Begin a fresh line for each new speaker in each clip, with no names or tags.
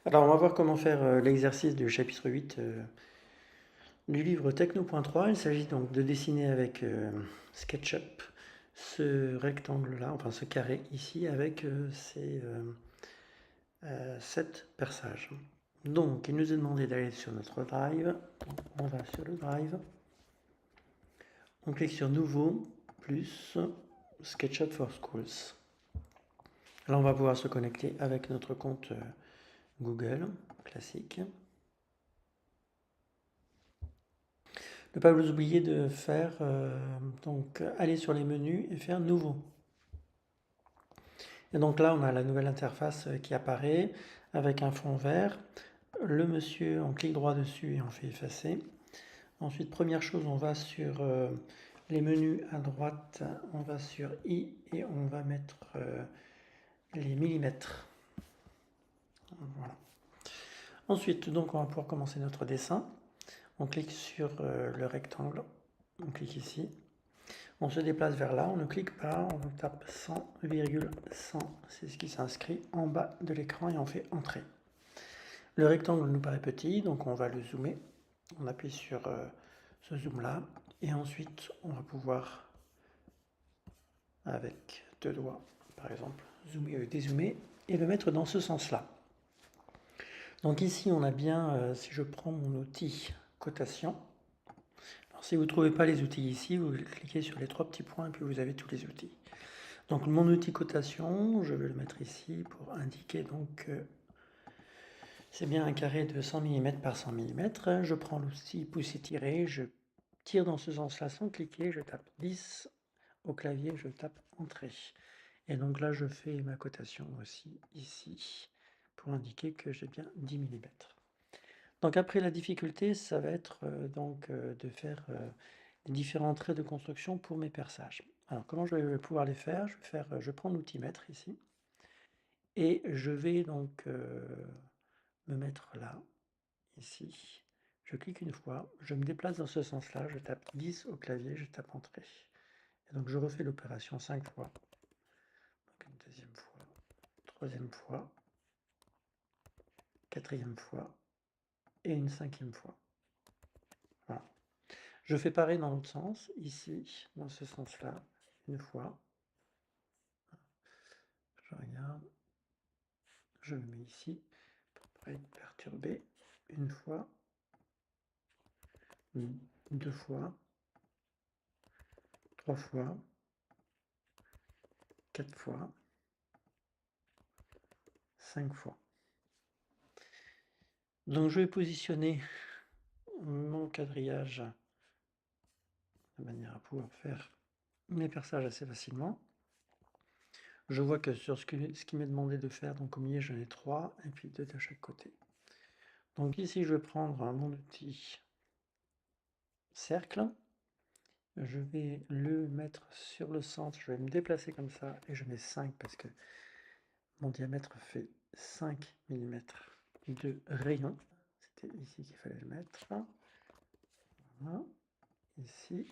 Alors, on va voir comment faire l'exercice du chapitre 8 du livre Techno.3. Il s'agit donc de dessiner avec SketchUp ce rectangle-là, enfin ce carré ici, avec ces 7 perçages. Donc, il nous est demandé d'aller sur notre Drive. Donc, on va sur le Drive. On clique sur Nouveau, plus SketchUp for Schools. Là, on va pouvoir se connecter avec notre compte Google classique. Ne pas vous oublier de faire, donc aller sur les menus et faire Nouveau. Et donc là, on a la nouvelle interface qui apparaît avec un fond vert. Le monsieur, on clique droit dessus et on fait effacer. Ensuite, première chose, on va sur les menus à droite, on va sur I et on va mettre les millimètres. Voilà. Ensuite, donc, on va pouvoir commencer notre dessin. On clique sur le rectangle, on clique ici. On se déplace vers là, on ne clique pas, on tape 100,100, c'est ce qui s'inscrit en bas de l'écran et on fait Entrée. Le rectangle nous paraît petit, donc on va le zoomer. On appuie sur ce zoom là et ensuite on va pouvoir, avec deux doigts par exemple, zoomer ou dézoomer et le mettre dans ce sens-là. Donc ici on a bien, si je prends mon outil cotation, alors si vous ne trouvez pas les outils ici, vous cliquez sur les trois petits points et puis vous avez tous les outils. Donc mon outil cotation, je vais le mettre ici pour indiquer donc que c'est bien un carré de 100 mm par 100 mm. Je prends l'outil pouce tiré, je tire dans ce sens-là sans cliquer, je tape 10 au clavier, je tape Entrée. Et donc là je fais ma cotation aussi ici pour indiquer que j'ai bien 10 mm. Donc après la difficulté, ça va être de faire les différents traits de construction pour mes perçages. Alors comment je vais pouvoir les faire? Je prends l'outil mètre ici et je vais donc me mettre là, ici. Je clique une fois, je me déplace dans ce sens-là, je tape 10 au clavier, je tape Entrée. Et donc je refais l'opération 5 fois. Donc une deuxième fois, troisième fois, quatrième fois et une cinquième fois. Voilà. Je fais pareil dans l'autre sens, ici, dans ce sens-là, une fois. Je regarde, je le mets ici pour ne pas être perturbé. Une fois, deux fois, trois fois, quatre fois, cinq fois. Donc je vais positionner mon quadrillage de manière à pouvoir faire mes perçages assez facilement. Je vois que sur ce qui m'est demandé de faire, donc au milieu j'en ai 3 et puis 2 de chaque côté. Donc ici je vais prendre mon outil cercle, je vais le mettre sur le centre, je vais me déplacer comme ça et je mets 5 parce que mon diamètre fait 5 mm de rayon. C'était ici qu'il fallait le mettre. Voilà. Ici.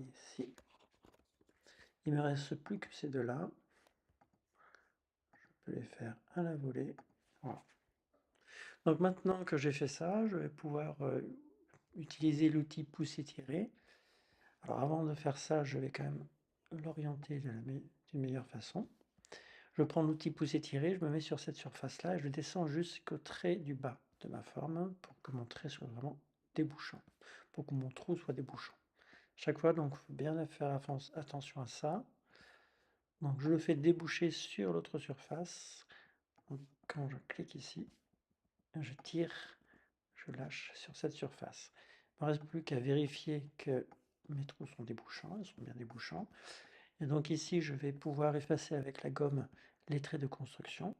Ici. Il me reste plus que ces deux-là. Je peux les faire à la volée. Voilà. Donc maintenant que j'ai fait ça, je vais pouvoir utiliser l'outil pouce étiré. Alors avant de faire ça, je vais quand même l'orienter d'une meilleure façon. Je prends l'outil pouce étiré, je me mets sur cette surface-là et je descends jusqu'au trait du bas de ma forme pour que mon trait soit vraiment débouchant, pour que mon trou soit débouchant. Chaque fois, donc, il faut bien faire attention à ça. Donc je le fais déboucher sur l'autre surface. Donc, quand je clique ici, je tire, je lâche sur cette surface. Il ne me reste plus qu'à vérifier que mes trous sont débouchants, ils sont bien débouchants. Et donc ici, je vais pouvoir effacer avec la gomme les traits de construction.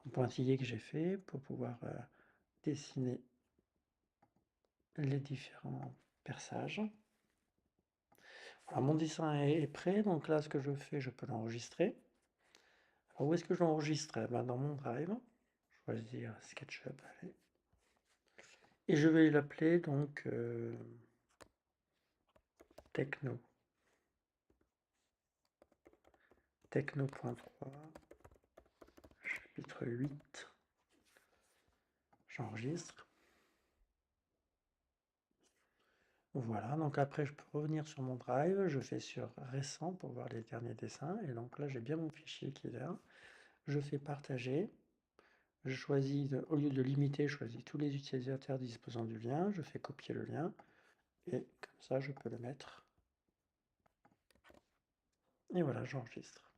Un pointillé que j'ai fait pour pouvoir dessiner les différents perçages. Alors, mon dessin est prêt, donc là, ce que je fais, je peux l'enregistrer. Alors, où est-ce que je l'enregistre? Ben, dans mon Drive. Choisir SketchUp, allez. Et je vais l'appeler donc Techno. Techno.3, chapitre 8. J'enregistre. Voilà, donc après je peux revenir sur mon drive, je fais sur récent pour voir les derniers dessins, et donc là j'ai bien mon fichier qui est là. Je fais partager, je choisis, au lieu de limiter, je choisis tous les utilisateurs disposant du lien, je fais copier le lien, et comme ça je peux le mettre. Et voilà, j'enregistre.